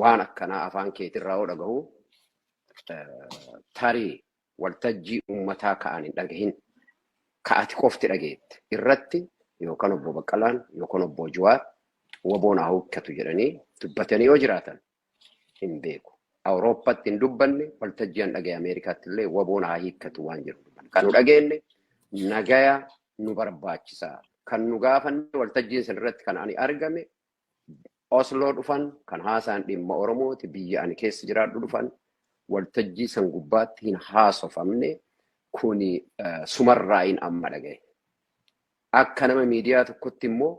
waan akkanaa afaan keetirraa oo dhagahu tarii waltajjii uummataa ka'an hin dhagahin ka'ati qofti dhageette irratti yookaan obbo Baqqalaan yookaan obbo Jawaar waboon haa hukkatu jedhanii dubbatanii yoo jiraatan hin beeku. Awurooppaatti hin dubbanne waltajjii an dhagaye Ameerikaatti illee waboon haa hiikkatu waan jiru. Kan nu dhageenye nagaya nu barbaachisaa. Kan nu gaafanne waltajjiin san irratti kan ani argame Osloo dhufan kan haasaan dhimma Oromooti biyya ani keessa jiraadhu dhufan waltajjii san gubbaatti hin haasofamne kuni sumarraa hin amma dhagaye. Akka nama miidiyaa tokkotti immoo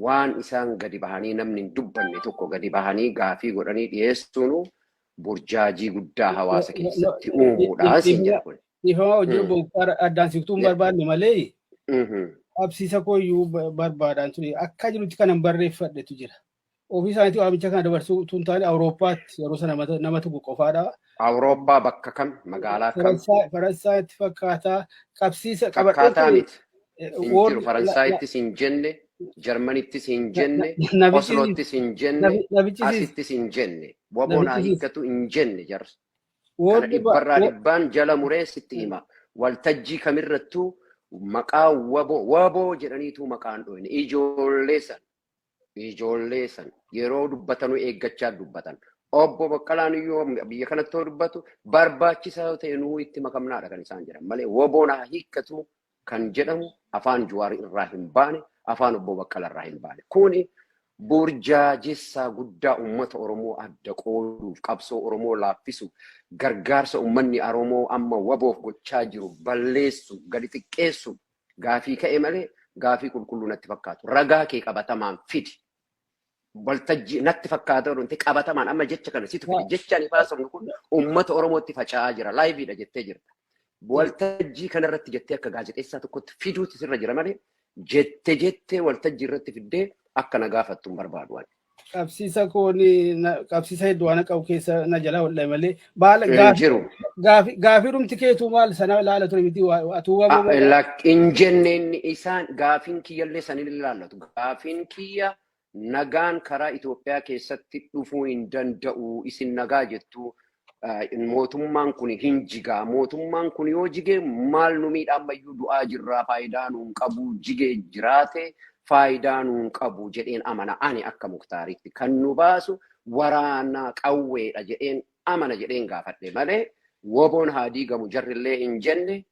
waan isaan gadi bahanii namni hin dubbanne tokko gadi bahanii gaafii godhanii dhiyeessuun burjaajii guddaa hawaasa keessatti uumuudhaan siin jedha kun. Ifama hojii boonkaara addaan siqtuun barbaadne malee qabsiisa kooyyuu barbaadaan ture akka jirutti kanan barreeffadhetu jira. Ofii isaaniitii waamicha kana dabarsuu tun taane Awurooppaatti yeroo sana nama tokko qofaadha. Awurooppaa bakka kam magaalaa kam? Faransaayatti fakkaataa qabsiisa fakkaataa miti. Injiru Faransaayittis hin jenne, Jarmanittis hin jenne, Oslottis hin jenne, asittis hin jenne. Waboon haa hiikkatu hin jenne jarri. Kana dhibbarraa dhibbaan jala mureessitti hima. Waltajjii kamirrattuu maqaa waboo jedhaniitu maqaan dhoyne. Ijoollee san yeroo dubbatanuu eeggachaa dubbatan. Obbo Baqqalaan iyyuu biyya kanatti yoo dubbatu barbaachisaa ta'e nuu itti makamnaadha kan isaan jedhan malee waboon haa hiikkatu kan jedhamu afaan Jawaar irraa hin baane afaan obbo Baqqala irraa hin baane. Kuni burjaajessaa guddaa uummata Oromoo adda qooduuf qabsoo Oromoo laaffisuuf gargaarsa uummanni Oromoo amma waboof gochaa jiru balleessu gadi xiqqeessu gaafii ka'e malee gaafii qulqulluu natti fakkaatu. Ragaa kee qabatamaan fidi. Waltajjii natti fakkaata wanti qabatamaan amma jecha kana situ fidi jechaan ifaasamu kun uummata Oromootti faca'aa jira. Laayiviidha jettee jirta. Waltajjii kanarratti jettee akka gaazexeessaa tokkotti fiduutti sirra jira malee jettee waltajjii irratti fiddee akka na gaafattu hin barbaadu. Qabsiisa kooni qabsiisa hedduu waan qabu keessa na jala hodhame malee baala gaafii dhumti keetu maal sana ilaala ture miti atuu waamuu. Hin jenneen isaan gaafiin kiyyallee sanin ilaallatu. Gaafiin kiyya nagaan karaa Itoophiyaa keessatti dhufuu hin danda'u isin nagaa jettu. Mootummaan kun hin jigaa. Mootummaan kun yoo jige maal nu miidhammayyuu du'aa jirraa faayidaa nuun qabu jigee jiraate faayidaa nuun qabu jedheen amana ani akka Muktaaritti kan nu baasu waraana qawweedha jedheen amana jedheen gaafadhe malee waboon haa diigamu jarrillee hin jenne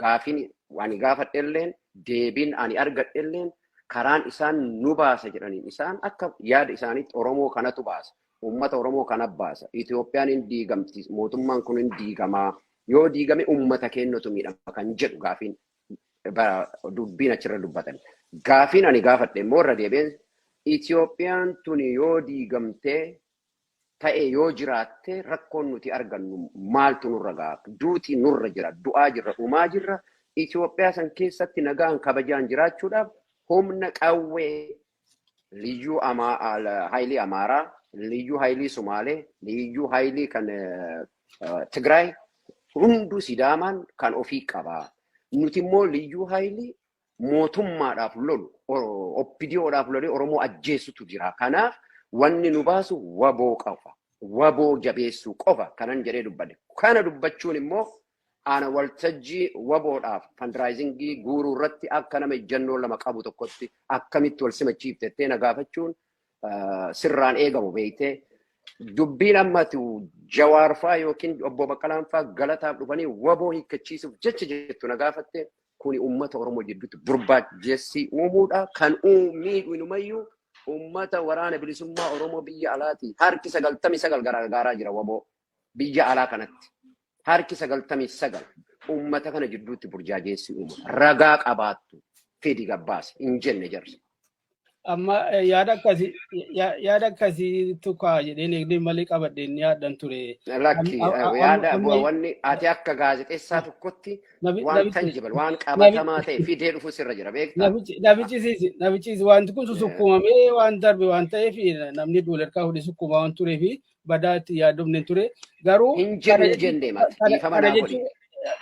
gaafiin ani gaafadhelleen deebiin ani argadhelleen karaan isaan nu baasa jedhaniin isaan akka yaada isaaniitti Oromoo kanatu baasa. Uummata Oromoo kana baasa. Itoophiyaan hin diigamti. Mootummaan kun hin diigamaa. Yoo diigame uummata keenyatu miidhama kan jedhu gaafiin dubbiin achirra dubbatan. Gaafiin ani gaafadhe immoo irra deebiin Itoophiyaan tuni yoo diigamtee ta'e yoo jiraatte rakkoon nuti argannu maaltu nurra ga'a? Duuti nurra jira. Du'aa jirra. Dhumaa jirra. Itoophiyaa san keessatti nagaan kabajaan jiraachuudhaaf humna qawwee liyyuu haayilii Amaaraa liyyuu haayilii Sumaalee, liyyuu haayilii kan Tigraay hundu Sidaamaan kan ofii qabaa. Nuti immoo liyyuu haayilii mootummaadhaaf lolu, oppidiyoodhaaf lolee Oromoo ajjeessutu jira. Kanaaf wanni nu baasu waboo qofa. Waboo jabeessuu qofa kanan jedhee dubbadhe. Kana dubbachuun immoo ana waltajjii waboodhaaf fundraisingii guuruu irratti akka nama ejjennoo lama qabu tokkotti akkamitti wal simachiiftettee na gaafachuun sirraan eegamu beeytee dubbiin ammatu Jawaar faa yookiin obbo Baqqalaan faa galataaf dhufanii waboo hiikkachiisuuf jecha jettu na gaafatte kuni uummata Oromoo jidduutti burjaajessi uumuudha kan miidhu inumayyuu uummata waraana bilisummaa Oromoo biyya alaati harki 99 gargaaraa jira waboo biyya alaa kanatti harki 99 uummata kana jidduutti burjaajessi uumu ragaa qabaattu fedi gabbaas hin jenne jarri. Amma yaada akkasii tokko jedheen eegdee malee qabadheen yaadan ture. Lakki yaada wanni ati akka gaazexeessaa tokkotti waan tangible waan qabatamaa ta'e fidee dhufu sirra jira beektaa. Nabichis wanti kun sukkuumamee waan darbe waan ta'eef namni doolarkaa hudhee sukkuumaa waan tureef badaatti yaadamne ture garuu hin jenne mati dhiifama naa godhi.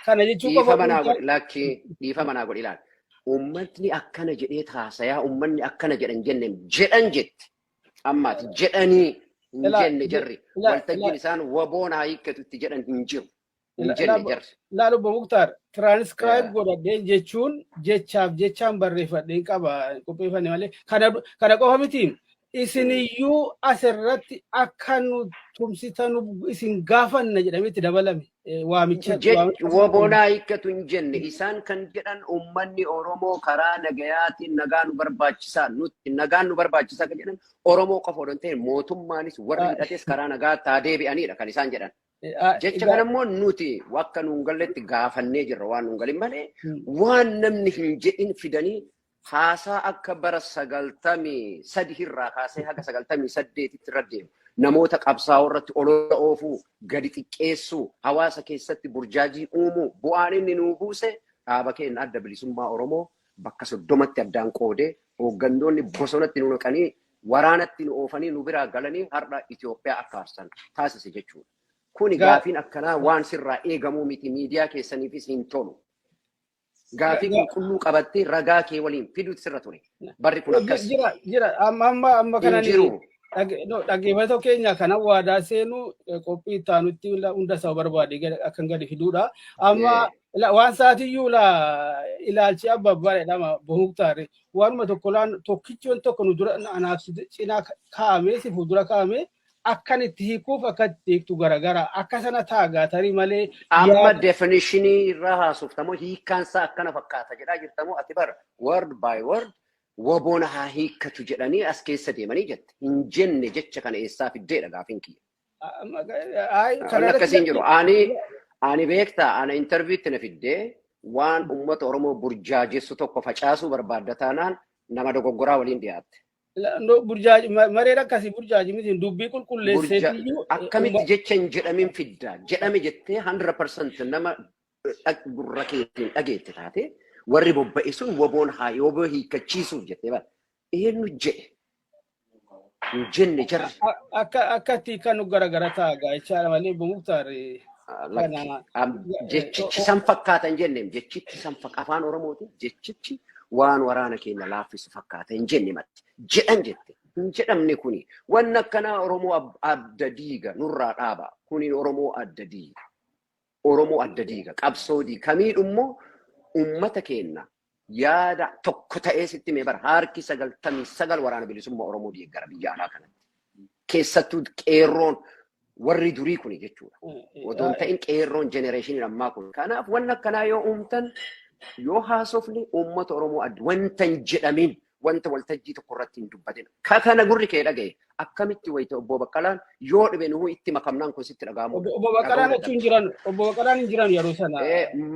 Kana jechuun dhiifama naa godhi lakki dhiifama naa godhi ilaali. Uummatni akkana jedhee taasayaa uummanni akkana jedhan jette ammaati jedhanii hin jenne jarri waltajjiin isaan waboon haa hiikkatutti jedhan hin jiru. Hin jenne jarri. Laalu Muktaar transcribe godhadheen jechuun jechaan barreeffadheen qaba qopheeffanne malee kana qofa miti. Isiniyyuu asirratti akka nu tumsitan isin gaafanna jedhametti dabalame waamicha. Waboon haa hiikkatu hin jenne isaan kan jedhan uummanni Oromoo karaa nagayaatiin nagaa nu barbaachisaa nutti nagaan nu barbaachisaa kan jedhan Oromoo qofa odoo hin ta'in mootummaanis warri hidhates karaa nagaa taa deebi'anidha kan isaan jedhan. Jecha kanammoo nuti akka nuun galletti gaafannee jirra waan nuun galin malee waan namni hin jedhin fidanii haasaa akka bara 93 irraa kaasee haga 98 irra deemu namoota qabsaa'oo irratti olola oofuu gadi xiqqeessuu hawaasa keessatti burjaajii uumuu bu'aan inni nuu buuse dhaaba keenya adda bilisummaa Oromoo bakka 30tti addaan qoodee hooggantoonni bosonatti nu naqanii waraanatti nu oofanii nu biraa galanii har'a Itoophiyaa akka aarsan taasise jechuudha. Kuni gaafiin akkanaa waan sirraa eegamuu miti miidiyaa keessaniifis hin tolu. Gaafii qulqulluu qabattee ragaa kee waliin fiduutu sirra ture. Barri kun akkas. Jira amma kana dhaggeeffatoo keenya kana waadaa seenuu qophii ittaanutti hunda isaa barbaade akkan gadi fiduudha. Amma waan saatiyyuu ilaalchi abba abbaadha Muktaar waanuma tokkichoon tokko nu dura anaaf cinaa kaa'amee si fuuldura kaa'amee akkan itti hiikuuf akka itti hiiktu garagara akka sana taagaa tarii malee. Amma definitionii irraa haasoftamoo hiikkaansaa akkana fakkaata jedhaa jirtamoo ati bara word by word waboon haa hiikkatu jedhanii as keessa deemanii jette. Hin jenne jecha kana eessaa fiddeedha gaafiin kiyya. Kan akkasiin jiru. Ani beektaa ana interviitti na fiddee waan uummata Oromoo burjaajessu tokko facaasuu barbaadda taanaan nama dogoggoraa waliin dhiyaatte. Mareen akkasii burjaaji miti dubbii qulqulleesseetiyyuu akkamitti jecha hin jedhamin fiddaa jedhame jettee 100% nama gurra keetiin dhageette taate warri bobba'e sun waboon haa yooboo hiikkachiisuuf jettee bara eenyu jedhe hin jenne jarri. Akkatti kan garagara taagaa jechaadha malee Muktaar. Jechichi san fakkaata hin jenneem jechichi san afaan Oromooti jechichi waan waraana keenya laaffisu fakkaata hin jenne matti jedhan jette hin jedhamne kuni waan akkanaa Oromoo adda diiga nurraa dhaaba kuni Oromoo adda diiga qabsoodii kamiidhummoo ummata keenya yaada tokko ta'ee sitti mee bara harki 99 waraana bilisummaa Oromoo deeggara biyya alaa kanatti keessattuu qeerroon warri durii kuni jechuudha odoon ta'in qeerroon generation ammaa kun kanaaf waan akkanaa yoo uumtan yoo haasofne uummata Oromoo wanta hin jedhamin wanta waltajjii tokko irratti hin dubbatin kana gurri kee dhagaye akkamitti wayita obbo Baqqalaan yoo dhibe nuhu itti makamnaan kun sitti dhagaamu. Obbo Baqqalaan achi hin jiran yeroo sana.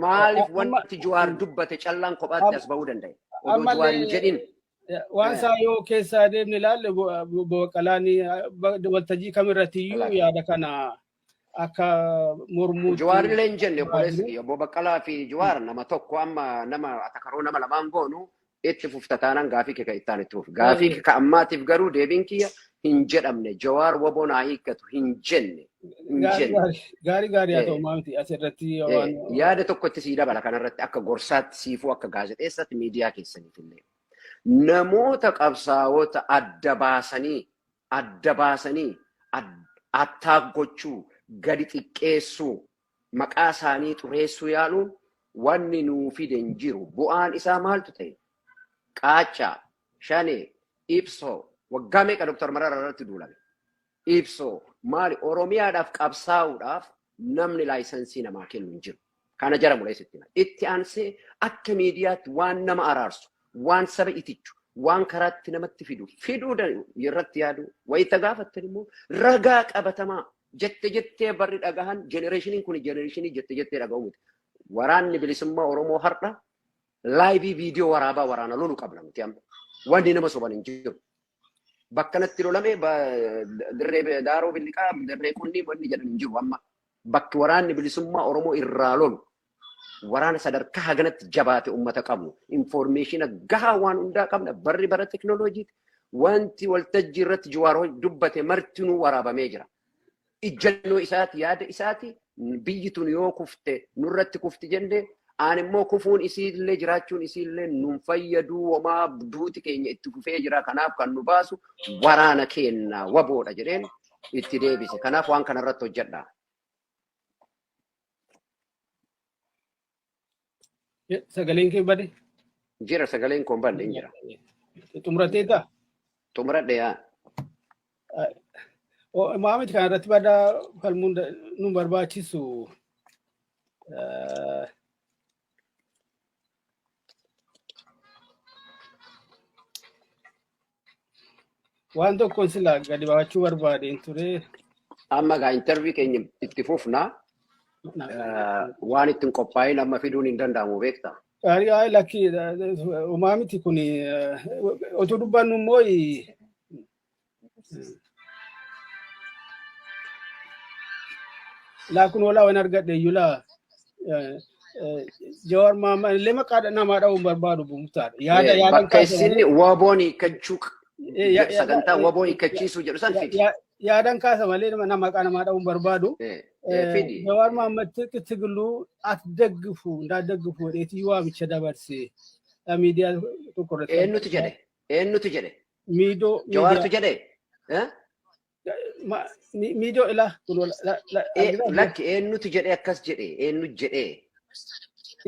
Maaliif wanti Jawaar dubbate callaan kophaatti as bahuu danda'e? Odoo Jawaar hin jedhin. Waan isaa yoo keessaa deemne ilaalle Obbo Baqqalaan waltajjii kamirrattiyyuu yaada kana akka mormuu. Jawaar illee hin jenne Obbo Baqqalaa fi Jawaar nama tokko amma nama atakaroo nama lamaan goonu itti fuftataanaan gaafii kee kan ittaan itti fufu. Gaafii kee kan ammaatiif garuu deebiin kiyya hin jedhamne Jawaar waboon haa hiikkatu hin jenne. Gaarii haa ta'u maamti asirratti yaada tokkotti sii dabala kanarratti akka gorsaatti siifuu akka gaazexeessatti miidiyaa keessaniif illee. Namoota qabsaa'ota adda baasanii attaak gochuu gadi xiqqeessuu maqaa isaanii xureessuu yaaluun wanni nuu fide hin jiru bu'aan isaa maaltu ta'e qaacaa shanee ibsoo waggaa meeqa Dr. Mararaa irratti duulame ibsoo maali Oromiyaadhaaf qabsaa'uudhaaf namni laayisansii namaa kennu hin jiru kana jara mul'eessitti itti aansee akka miidiyaatti waan nama araarsu waan saba itichu waan karaatti namatti fiduu irratti yaadu wayita gaafattan immoo ragaa qabatamaa jettee barri dhagahan generationiin kun generatiinii jettee dhaga'u miti. Waraanni bilisummaa Oromoo har'a laayivii viidiyoo waraabaa waraana lolu qabna miti amma. Wanni nama soban hin jiru. Bakka natti lolame dirree daaroo billiqaa dirree kunni wanni jedhan hin jiru amma. Bakki waraanni bilisummaa Oromoo irraa lolu waraana sadarkaa haganatti jabaate ummata qabnu informaationa gahaa waan hundaa qabna barri bara teknooloojiiti wanti waltajjii irratti Jawaar dubbate martinuu waraabamee jira. Ijjannoo isaati yaada isaati biyyi tun yoo kufte nurratti kufti jenne aan immoo kufuun isiillee jiraachuun isiillee nun fayyaduu homaa duuti keenya itti kufee jira kanaaf kan nu baasu waraana keenya waboodha jedheen itti deebise. Kanaaf waan kanarratti hojjedha. Sagaleen kee bade? Jira sagaleen kun badde hin jira. Xumurateeta? Xumuradhe yaa. Maamiti kanarratti badaa falmuun nu barbaachisu waan tokkoon sila gadi baachuu barbaadeen ture. Amma gaa intervii keenya itti fufna. Waan ittiin qophaa'in amma fiduun hin danda'amu beekta. Gaarii lakkii maamiti kun otoo dubbannu immoo laakun walaa waan argadhe iyyuu laa Jawaar Mohaammed illee maqaa namaa dha'uun barbaadu bumtaadha. Yaada bakka isin waboon hiikkachuu sagantaa waboon hiikkachiisuu jedhu san fidi. Yaadan kaasa malee maqaa namaa dha'uun barbaadu. Jawaar Mohaammed Tigiluu atdaggifu ndaadaggifu dheetii waamicha dabarsee miidiyaa tokko irratti. Eenyutu jedhe? Eenyutu jedhe? Miidoo. Jawaartu jedhe? Miidoo ilaa. Lakki eenyutu jedhe akkas jedhe? Eenyutu jedhe?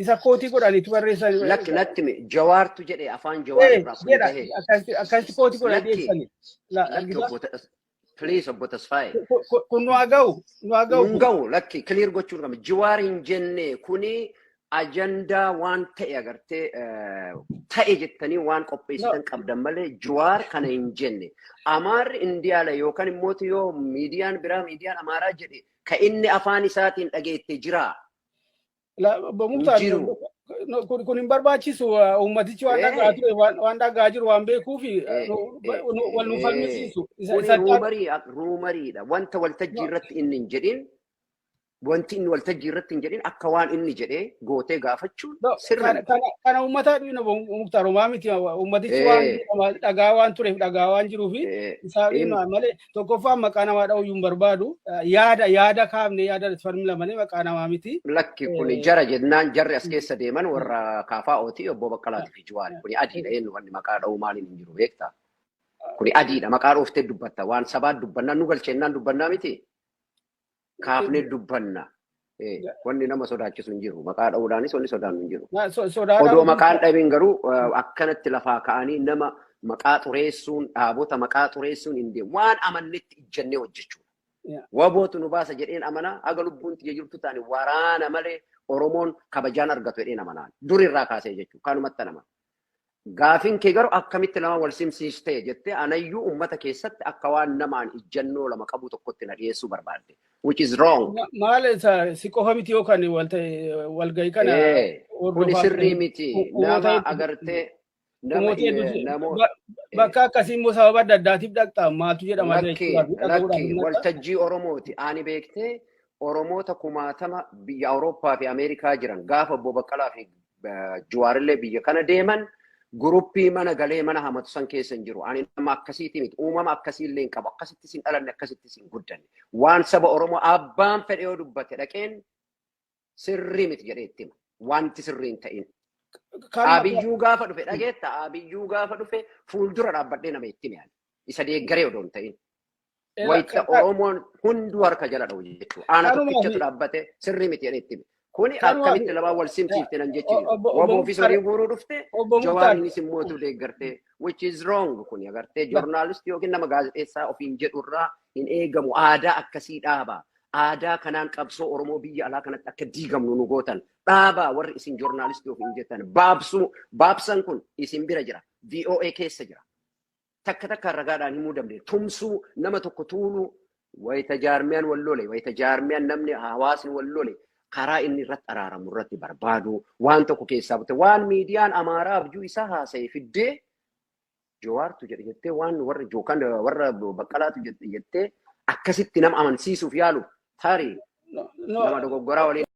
Isa kootii godhaniitu barreessan. Lakki natti Jawaartu jedhe afaan Jawaar irraa kun ta'e. Akkasitti kootii godhanii eegsani. Please obbo Tasfaayee. Kun nu haa ga'u. Nu ga'u lakki clear gochuun qaba. Jawaar hin jenne kuni ajandaa waan ta'e agartee ta'e jettanii waan qopheessitan qabdan malee Jawaar kana hin jenne. Amaarri Indiyaala yookaan immoo yoo miidiyaan biraa miidiyaan Amaaraa jedhe ka inni afaan isaatiin dhageette jira. Kun hin barbaachisu uummatichi waan dhagaa jiru waan beekuuf wal nu falmisiisu. Ruumariidha. Wanta waltajjii irratti inni hin jedhin wanti inni waltajjii irratti hin jedhin akka waan inni jedhee gootee gaafachuun sirra. Kana uummata Muktaar miti uummatichi waan dhagaa waan tureef dhagaa waan jiruuf isaan malee tokkoffaan maqaa namaa dha'uu hin barbaadu. Yaada kaafne yaada falmila malee maqaa namaa miti. Lakki kun jara jennaan jarri as keessa deeman warra KFO'ti obbo Baqqalaatii fi Jawaar. Kuni adiidha eenyu wanni maqaa dha'uu maaliin hin jiru beektaa? Kuni adiidha maqaa dhooftee dubbatta waan sabaat dubbannaa nu galcheennaan dubbannaa miti. Kaafnee dubbanna. Wanni nama sodaachisu hin jiru. Maqaa dha'uudhaanis wanni sodaannu hin jiru. Odoo maqaan dhabiin garuu akkanatti lafaa ka'anii nama maqaa xureessuun dhaabota maqaa xureessuun hin deemu. Waan amannetti ijjannee hojjechuudha. Wabootu nu baasa jedheen amanaa aga lubbuun tiyya jirtu taane waraana malee Oromoon kabajaan argatu jedheen amanaa. Durirraa kaasee jechuudha. Kanumatti nama. Gaafin kee garuu akkamitti lama wal simsiistee jettee anayyuu uummata keessatti akka waan namaan ijjannoo lama qabu tokkotti na dhiyeessuu barbaadde. Which is wrong. Maal si qofa miti yookaan walgahii kana. Kuni sirrii miti. Nama agartee. Bakka akkasii immoo sababa adda addaatiif dhaqxaa maaltu jedhama. Lakki waltajjii Oromooti. Ani beektee Oromoota kumaatama biyya Awurooppaa fi Ameerikaa jiran gaafa obbo Baqqalaa fi Jawaarillee biyya kana deeman. Guruppii mana galee mana hamatu san keessa hin jiru. Ani nama akkasiiti miti. Uumama akkasiillee hin qabu. Akkasitti sin dhalanne akkasitti sin guddanne. Waan saba Oromoo abbaan fedhe yoo dubbate dhaqeen sirrii miti jedhee itti hima. Wanti sirrii hin ta'in. Abiyyuu gaafa dhufe dhageetta. Abiyyuu gaafa dhufe fuuldura dhaabbadhee nama itti hima. Isa deeggaree odoo hin ta'in. Wayita Oromoon hunduu harka jala dha'u jechuudha. Aana tokkichatu dhaabbate sirrii miti jedhee itti hima. Kuni akkamitti lama wal simsiifte nan jechuudha. Waboo fi sorii guuruu dhufte Jawaariinis immoo deeggartee which is wrong kuni agartee joornaalistii yookiin nama gaazexeessaa ofiin jedhurraa hin eegamu aadaa akkasii dhaaba. Aadaa kanaan qabsoo Oromoo biyya alaa kanatti akka diigamnu nu gootan dhaaba warri isin joornaalistii ofiin jettan baabsan kun isin bira jira. VOA keessa jira. Takka takka ragaadhaan himuu dandeenye tumsuu nama tokko tuuluu wayita jaarmiyaan wal lole wayita jaarmiyaan namni hawaasni wal lole. Karaa inni irratti araaramu irratti barbaadu waan tokko keessaa bute waan miidiyaan Amaaraa abjuu isaa haasa'e fiddee Jawaartu jedhe jettee waan warra Baqqalaatu jettee akkasitti nama amansiisuuf yaalu tarii nama dogoggoraa waliin